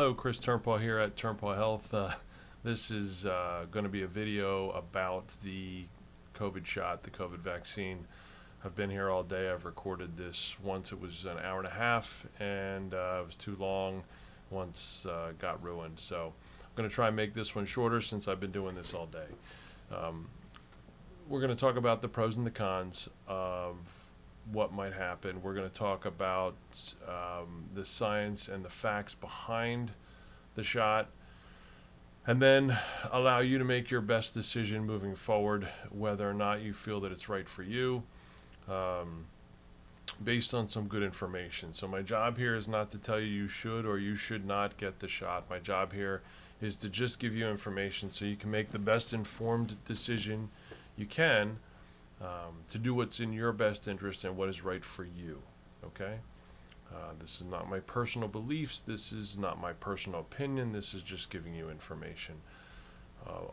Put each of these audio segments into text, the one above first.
Hello, Chris Turnpaugh here at Turnpaugh Health. This is going to be a video about the COVID shot, the COVID vaccine. I've been here all day. I've recorded this once. It was an hour and a half, and it was too long. Once got ruined. So I'm going to try and make this one shorter since I've been doing this all day. Um, we're going to talk about the pros and the cons of what might happen. We're going to talk about the science and the facts behind the shot, and then allow you to make your best decision moving forward, whether or not you feel that it's right for you, based on some good information. So my job here is not to tell you you should or you should not get the shot. My job here is to just give you information so you can make the best informed decision you can, to do what's in your best interest and what is right for you. Okay? This is not my personal beliefs. This is not my personal opinion. This is just giving you information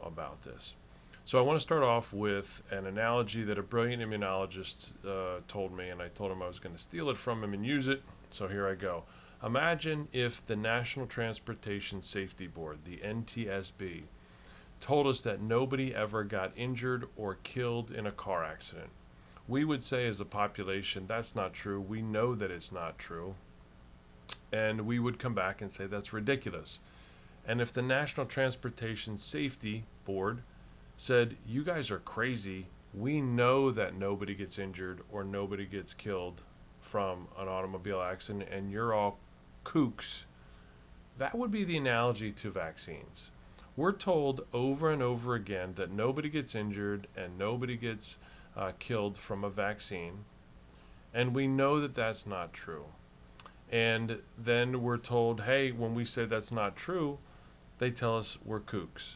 about this. So I want to start off with an analogy that a brilliant immunologist told me, and I told him I was going to steal it from him and use it. So here I go. Imagine if the National Transportation Safety Board, the NTSB, told us that nobody ever got injured or killed in a car accident. We would say as a population, that's not true. We know that it's not true. And we would come back and say that's ridiculous. And if the National Transportation Safety Board said, you guys are crazy, we know that nobody gets injured or nobody gets killed from an automobile accident, and you're all kooks, that would be the analogy to vaccines. We're told over and over again that nobody gets injured and nobody gets killed from a vaccine, and we know that that's not true. And then we're told, hey, when we say that's not true, they tell us we're kooks.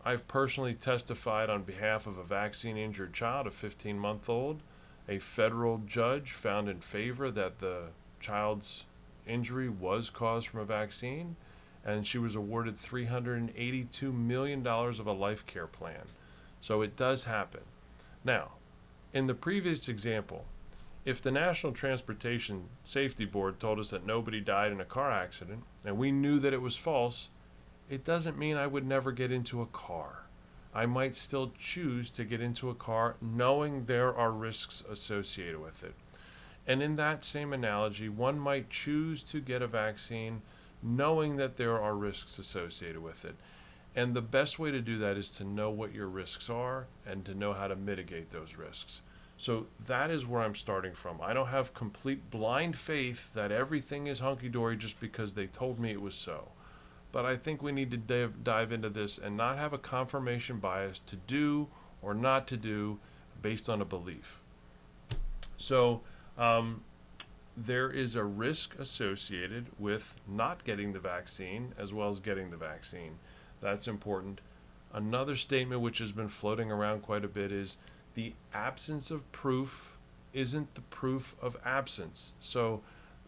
I've personally testified on behalf of a vaccine-injured child, a 15-month-old. A federal judge found in favor that the child's injury was caused from a vaccine, and she was awarded $382 million of a life care plan. So it does happen. Now, in the previous example, if the National Transportation Safety Board told us that nobody died in a car accident, and we knew that it was false, it doesn't mean I would never get into a car. I might still choose to get into a car knowing there are risks associated with it. And in that same analogy, one might choose to get a vaccine knowing that there are risks associated with it. And the best way to do that is to know what your risks are and to know how to mitigate those risks. So that is where I'm starting from. I don't have complete blind faith that everything is hunky-dory just because they told me it was so. But I think we need to dive into this and not have a confirmation bias to do or not to do based on a belief. So there is a risk associated with not getting the vaccine as well as getting the vaccine. That's important. Another statement which has been floating around quite a bit is the absence of proof isn't the proof of absence. So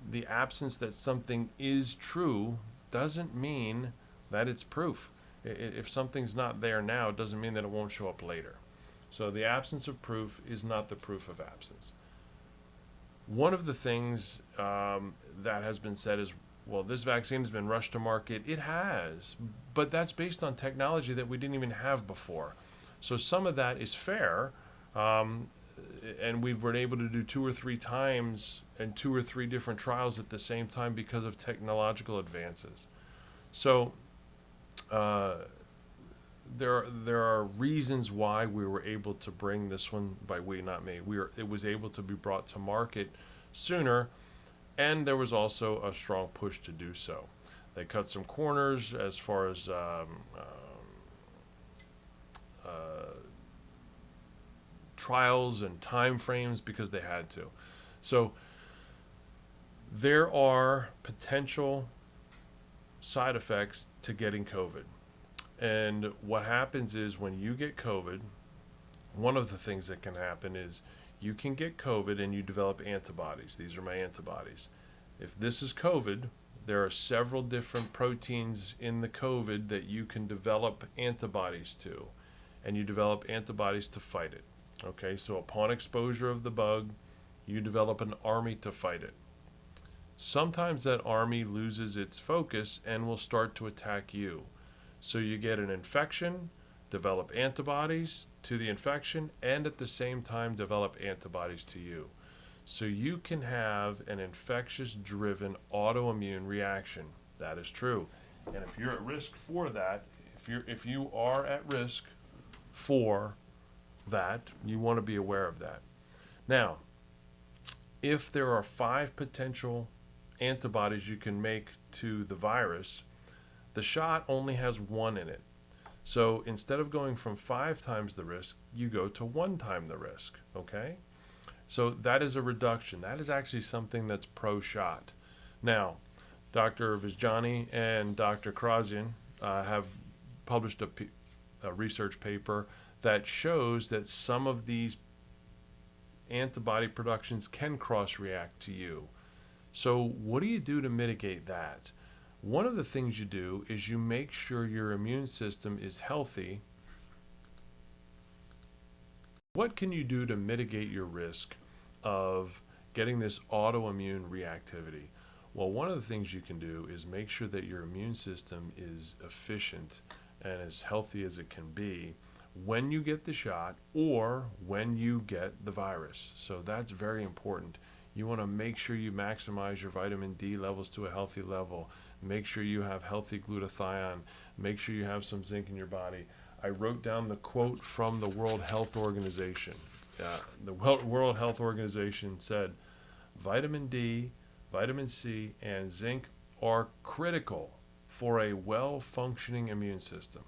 the absence that something is true doesn't mean that it's proof. If something's not there now, it doesn't mean that it won't show up later. So the absence of proof is not the proof of absence. One of the things that has been said is, well, this vaccine has been rushed to market. It has, but that's based on technology that we didn't even have before. So some of that is fair, and we've been able to do 2 or 3 times and 2 or 3 different trials at the same time because of technological advances. So there are reasons why we were able to bring this one, by we, not me. It was able to be brought to market sooner, and there was also a strong push to do so. They cut some corners as far as trials and time frames because they had to. So there are potential side effects to getting COVID. And what happens is when you get COVID, one of the things that can happen is you can get COVID and you develop antibodies. These are my antibodies. If this is COVID, there are several different proteins in the COVID that you can develop antibodies to, and you develop antibodies to fight it. Okay, so upon exposure of the bug, you develop an army to fight it. sometimes that army loses its focus and will start to attack you. So you get an infection, develop antibodies to the infection, and at the same time develop antibodies to you. So you can have an infectious driven autoimmune reaction. That is true. And if you're at risk for that, if you are at risk for that, you want to be aware of that. Now, if there are 5 potential antibodies you can make to the virus, the shot only has 1 in it. So instead of going from 5 times the risk, you go to 1 time the risk, okay? So that is a reduction. That is actually something that's pro-shot. Now, Dr. Vijjani and Dr. Krasian have published a research paper that shows that some of these antibody productions can cross-react to you. So what do you do to mitigate that? One of the things you do is you make sure your immune system is healthy. What can you do to mitigate your risk of getting this autoimmune reactivity? Well, one of the things you can do is make sure that your immune system is efficient and as healthy as it can be when you get the shot or when you get the virus. So that's very important. You want to make sure you maximize your vitamin D levels to a healthy level. Make sure you have healthy glutathione. Make sure you have some zinc in your body. I wrote down the quote from the World Health Organization. The World Health Organization said, vitamin D, vitamin C, and zinc are critical for a well-functioning immune system.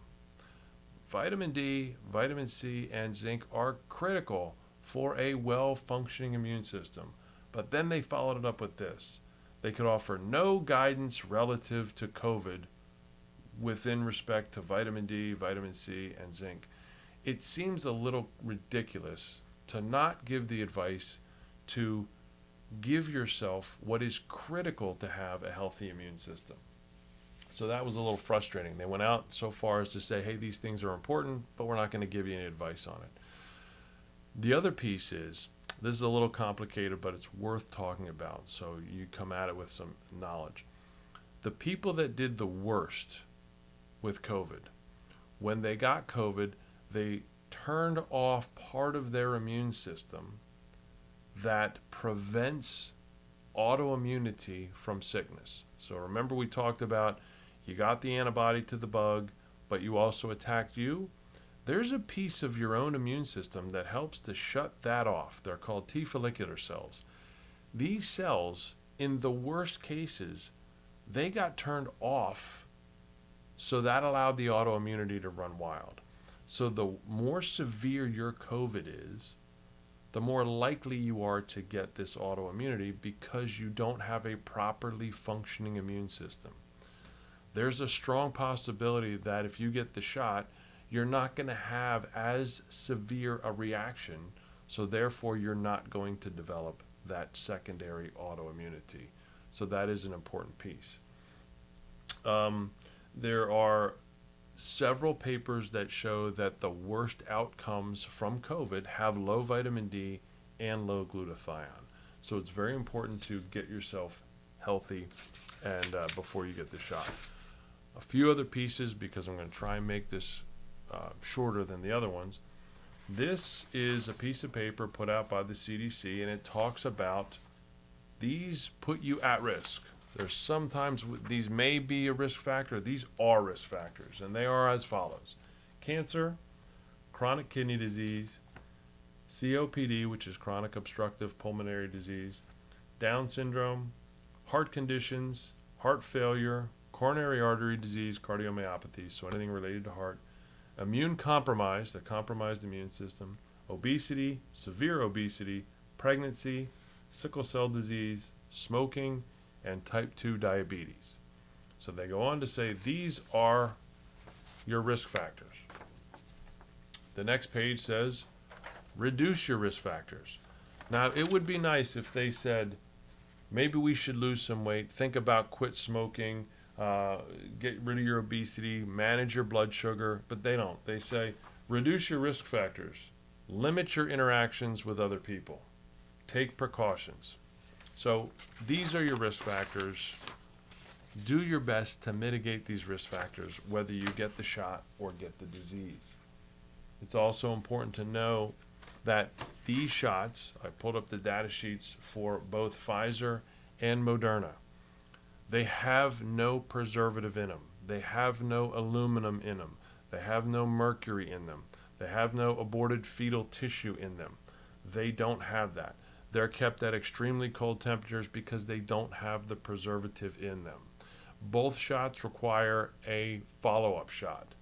Vitamin D, vitamin C, and zinc are critical for a well-functioning immune system. But then they followed it up with this. They could offer no guidance relative to COVID within respect to vitamin D, vitamin C, and zinc. It seems a little ridiculous to not give the advice to give yourself what is critical to have a healthy immune system. So that was a little frustrating. They went out so far as to say, hey, these things are important, but we're not going to give you any advice on it. The other piece is, this is a little complicated, but it's worth talking about, so you come at it with some knowledge. The people that did the worst with COVID, when they got COVID, they turned off part of their immune system that prevents autoimmunity from sickness. So remember we talked about you got the antibody to the bug, but you also attacked you. There's a piece of your own immune system that helps to shut that off. They're called T follicular cells. These cells, in the worst cases, they got turned off, so that allowed the autoimmunity to run wild. So the more severe your COVID is, the more likely you are to get this autoimmunity because you don't have a properly functioning immune system. There's a strong possibility that if you get the shot, you're not going to have as severe a reaction, so therefore you're not going to develop that secondary autoimmunity. So that is an important piece. There are several papers that show that the worst outcomes from COVID have low vitamin D and low glutathione. So it's very important to get yourself healthy and before you get the shot. A few other pieces, because I'm going to try and make this shorter than the other ones. This is a piece of paper put out by the CDC, and it talks about these put you at risk. There's sometimes these may be a risk factor. These are risk factors, and they are as follows: cancer, chronic kidney disease, COPD, which is chronic obstructive pulmonary disease, Down syndrome, heart conditions, heart failure, coronary artery disease, cardiomyopathy, so anything related to heart, immune compromise, the compromised immune system, obesity, severe obesity, pregnancy, sickle cell disease, smoking, and type 2 diabetes. So they go on to say these are your risk factors. The next page says reduce your risk factors. Now, it would be nice if they said maybe we should lose some weight, think about quit smoking, get rid of your obesity, manage your blood sugar, but they don't. They say reduce your risk factors, limit your interactions with other people, take precautions. So these are your risk factors. Do your best to mitigate these risk factors, whether you get the shot or get the disease. It's also important to know that these shots, I pulled up the data sheets for both Pfizer and Moderna. They have no preservative in them. They have no aluminum in them. They have no mercury in them. They have no aborted fetal tissue in them. They don't have that. They're kept at extremely cold temperatures because they don't have the preservative in them. Both shots require a follow-up shot.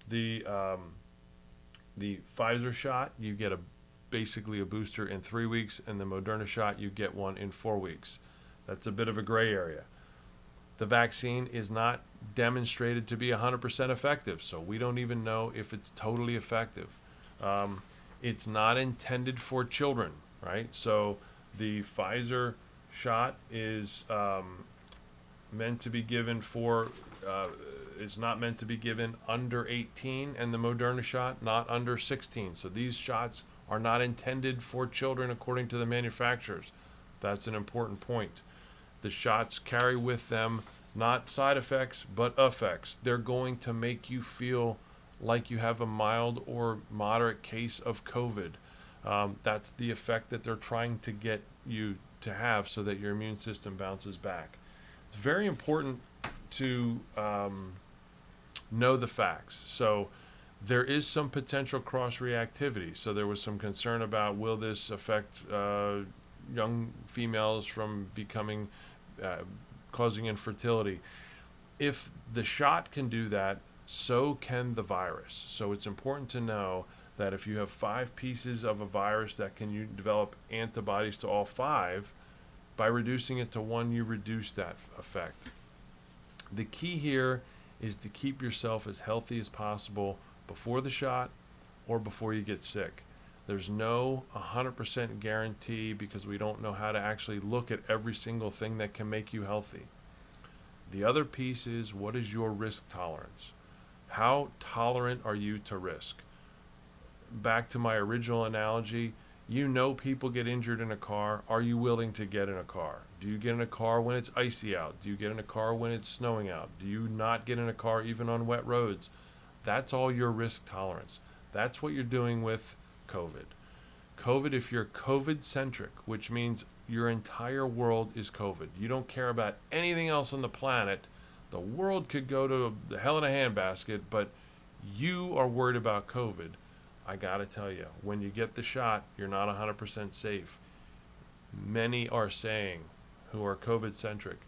The Pfizer shot, you get basically a booster in 3 weeks, and the Moderna shot, you get one in 4 weeks. That's a bit of a gray area. The vaccine is not demonstrated to be 100% effective, so we don't even know if it's totally effective. It's not intended for children, right? So the Pfizer shot is meant to be given for, is not meant to be given under 18, and the Moderna shot not under 16. So these shots are not intended for children according to the manufacturers. That's an important point. The shots carry with them not side effects, but effects. They're going to make you feel like you have a mild or moderate case of COVID. That's the effect that they're trying to get you to have so that your immune system bounces back. It's very important to know the facts. So there is some potential cross-reactivity. So there was some concern about, will this affect young females from becoming, causing infertility? If the shot can do that, so can the virus. So it's important to know that if you have 5 pieces of a virus that can you develop antibodies to all 5, by reducing it to 1, you reduce that effect. The key here is to keep yourself as healthy as possible before the shot or before you get sick. There's no 100% guarantee because we don't know how to actually look at every single thing that can make you healthy. The other piece is, what is your risk tolerance? How tolerant are you to risk? Back to my original analogy, you know people get injured in a car. Are you willing to get in a car? Do you get in a car when it's icy out? Do you get in a car when it's snowing out? Do you not get in a car even on wet roads? That's all your risk tolerance. That's what you're doing with COVID. COVID, if you're COVID-centric, which means your entire world is COVID. You don't care about anything else on the planet. The world could go to the hell in a handbasket, but you are worried about COVID. I gotta tell you, when you get the shot, you're not 100% safe. Many are saying, who are COVID-centric,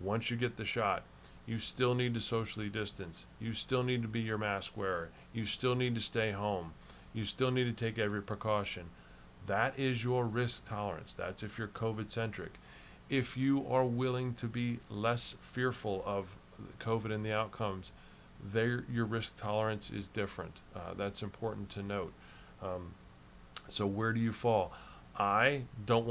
once you get the shot, you still need to socially distance. You still need to be your mask wearer. You still need to stay home. You still need to take every precaution. That is your risk tolerance. That's if you're COVID-centric. If you are willing to be less fearful of COVID and the outcomes, your risk tolerance is different. That's important to note. So where do you fall? I got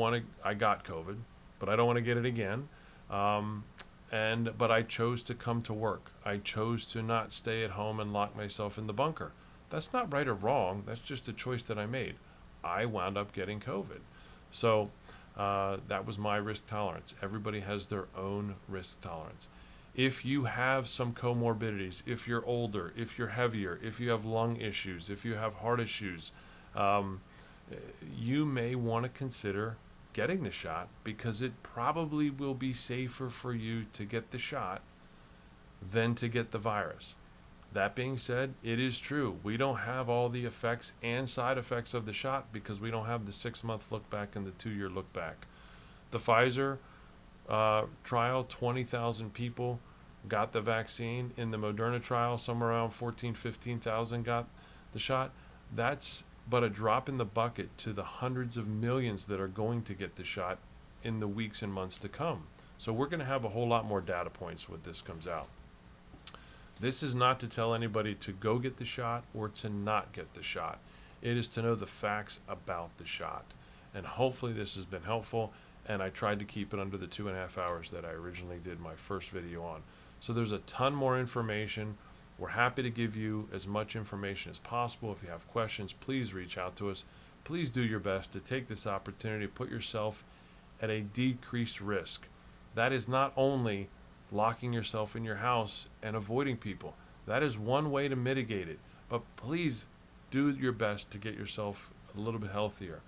COVID, but I don't want to get it again. But I chose to come to work. I chose to not stay at home and lock myself in the bunker. That's not right or wrong. That's just a choice that I made. I wound up getting COVID. So that was my risk tolerance. Everybody has their own risk tolerance. If you have some comorbidities, if you're older, if you're heavier, if you have lung issues, if you have heart issues, you may want to consider getting the shot because it probably will be safer for you to get the shot than to get the virus. That being said, it is true. We don't have all the effects and side effects of the shot because we don't have the 6-month look back and the 2-year look back. The Pfizer trial, 20,000 people got the vaccine. In the Moderna trial, somewhere around 15,000 got the shot. That's but a drop in the bucket to the hundreds of millions that are going to get the shot in the weeks and months to come. So we're going to have a whole lot more data points when this comes out. This is not to tell anybody to go get the shot or to not get the shot. It is to know the facts about the shot. And hopefully this has been helpful, and I tried to keep it under the 2.5 hours that I originally did my first video on. So there's a ton more information. We're happy to give you as much information as possible. If you have questions, please reach out to us. Please do your best to take this opportunity, put yourself at a decreased risk. That is not only locking yourself in your house and avoiding people. That is one way to mitigate it. But please do your best to get yourself a little bit healthier.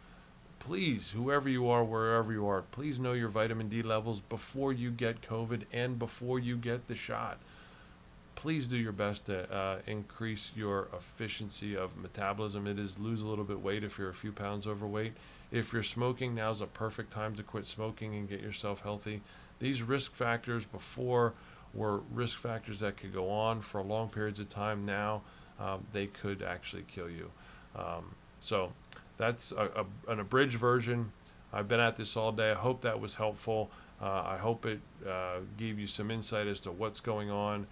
Please, whoever you are, wherever you are, please know your vitamin D levels before you get COVID and before you get the shot. Please do your best to increase your efficiency of metabolism. It is lose a little bit weight if you're a few pounds overweight. If you're smoking, now's a perfect time to quit smoking and get yourself healthy. These risk factors before were risk factors that could go on for long periods of time. Now they could actually kill you. So that's an abridged version. I've been at this all day. I hope that was helpful. I hope it gave you some insight as to what's going on,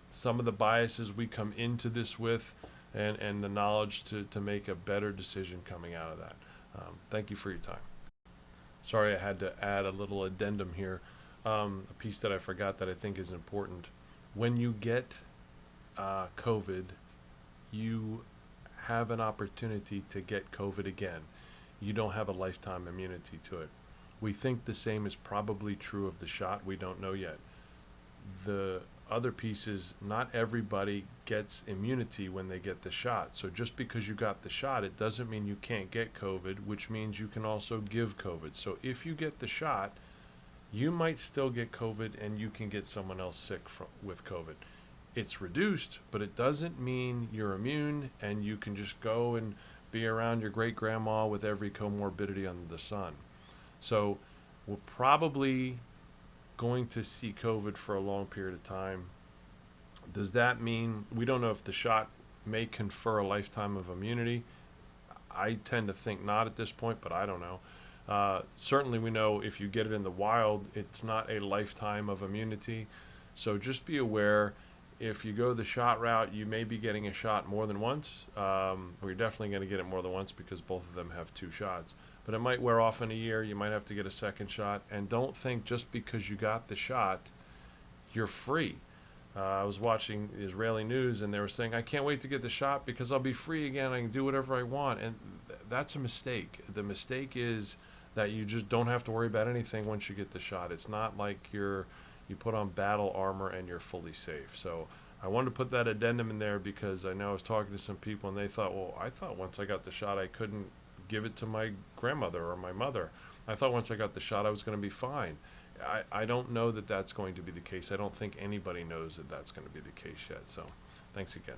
some of the biases we come into this with, and the knowledge to make a better decision coming out of that. Thank you for your time. Sorry I had to add a little addendum here, a piece that I forgot that I think is important. When you get COVID, you have an opportunity to get COVID again. You don't have a lifetime immunity to it. We think the same is probably true of the shot. We don't know yet. The other piece is not everybody gets immunity when they get the shot. So just because you got the shot, it doesn't mean you can't get COVID, which means you can also give COVID. So if you get the shot, you might still get COVID and you can get someone else sick with COVID. It's reduced, but it doesn't mean you're immune and you can just go and be around your great grandma with every comorbidity under the sun. So we're probably going to see COVID for a long period of time. Does that mean we don't know if the shot may confer a lifetime of immunity? I tend to think not at this point, but I don't know. Certainly we know if you get it in the wild, it's not a lifetime of immunity. So just be aware, if you go the shot route, you may be getting a shot more than once, or you're definitely going to get it more than once because both of them have 2 shots. But it might wear off in a year. You might have to get a second shot. And don't think just because you got the shot, you're free. I was watching Israeli news and they were saying, I can't wait to get the shot because I'll be free again. I can do whatever I want. And that's a mistake. The mistake is that you just don't have to worry about anything once you get the shot. It's not like you put on battle armor and you're fully safe. So I wanted to put that addendum in there because I know I was talking to some people and they thought, well, I thought once I got the shot I couldn't give it to my grandmother or my mother. I thought once I got the shot I was going to be fine. I don't know that that's going to be the case. I don't think anybody knows that that's going to be the case yet. So thanks again.